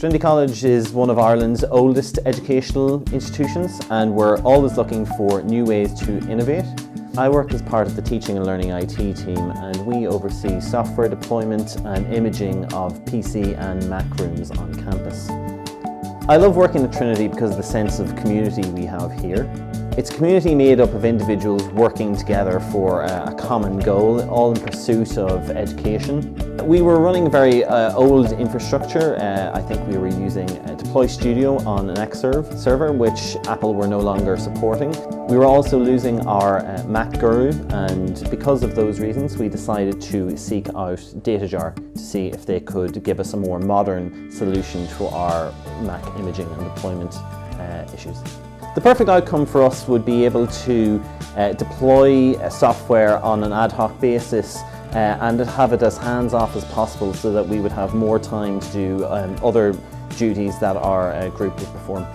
Trinity College is one of Ireland's oldest educational institutions, and we're always looking for new ways to innovate. I work as part of the Teaching and Learning IT team, and we oversee software deployment and imaging of PC and Mac rooms on campus. I love working at Trinity because of the sense of community we have here. It's a community made up of individuals working together for a common goal, all in pursuit of education. We were running a very old infrastructure. I think we were using Deploy Studio on an Xserve server, which Apple were no longer supporting. We were also losing our Mac Guru, and because of those reasons we decided to seek out dataJAR to see if they could give us a more modern solution to our Mac imaging and deployment issues. The perfect outcome for us would be able to deploy software on an ad hoc basis and have it as hands-off as possible so that we would have more time to do other duties that our group would perform.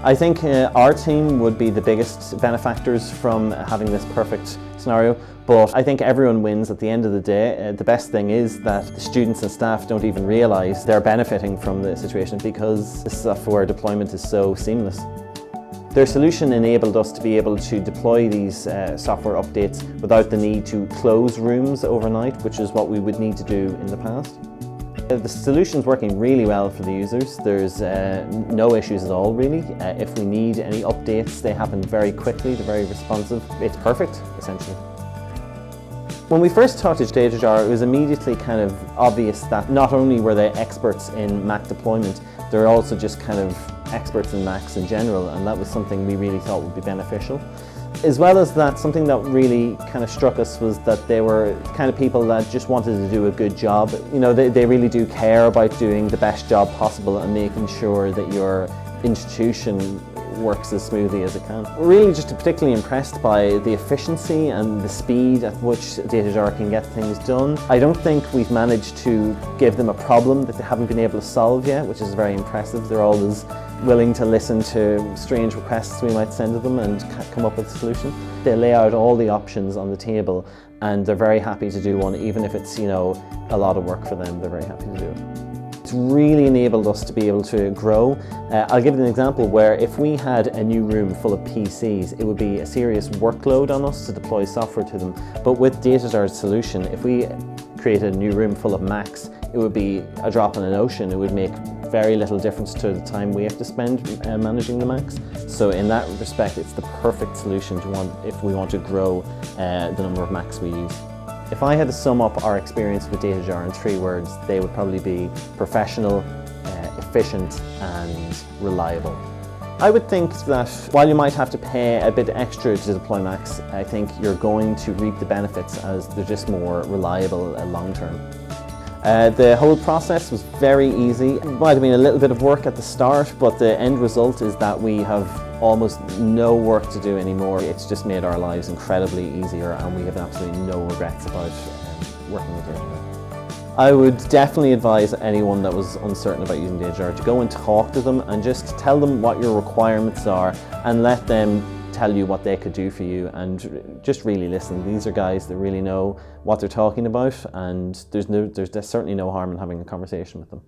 I think our team would be the biggest benefactors from having this perfect scenario, but I think everyone wins at the end of the day. The best thing is that the students and staff don't even realise they're benefiting from the situation because the software deployment is so seamless. Their solution enabled us to be able to deploy these software updates without the need to close rooms overnight, which is what we would need to do in the past. The solution's working really well for the users. There's no issues at all, really. If we need any updates, they happen very quickly, they're very responsive. It's perfect, essentially. When we first talked to dataJAR, it was immediately kind of obvious that not only were they experts in Mac deployment, they're also just kind of experts in Macs in general, and that was something we really thought would be beneficial. As well as that, something that really kind of struck us was that they were the kind of people that just wanted to do a good job. You know, they really do care about doing the best job possible and making sure that your institution works as smoothly as it can. We're really just particularly impressed by the efficiency and the speed at which dataJAR can get things done. I don't think we've managed to give them a problem that they haven't been able to solve yet, which is very impressive. They're always willing to listen to strange requests we might send to them and come up with a solution. They lay out all the options on the table and they're very happy to do one, even if it's, you know, a lot of work for them, they're very happy to do it. It's really enabled us to be able to grow. I'll give you an example where if we had a new room full of PCs, it would be a serious workload on us to deploy software to them. But with dataJAR's solution, if we created a new room full of Macs, it would be a drop in an ocean. It would make very little difference to the time we have to spend managing the Macs. So in that respect, it's the perfect solution if we want to grow the number of Macs we use. If I had to sum up our experience with dataJAR in 3 words, they would probably be professional, efficient and reliable. I would think that while you might have to pay a bit extra to deploy Macs, I think you're going to reap the benefits as they're just more reliable long term. The whole process was very easy. It might have been a little bit of work at the start, but the end result is that we have almost no work to do anymore. It's just made our lives incredibly easier and we have absolutely no regrets about working with dataJAR. I would definitely advise anyone that was uncertain about using dataJAR to go and talk to them and just tell them what your requirements are and let them tell you what they could do for you, and just really listen. These are guys that really know what they're talking about, and there's certainly no harm in having a conversation with them.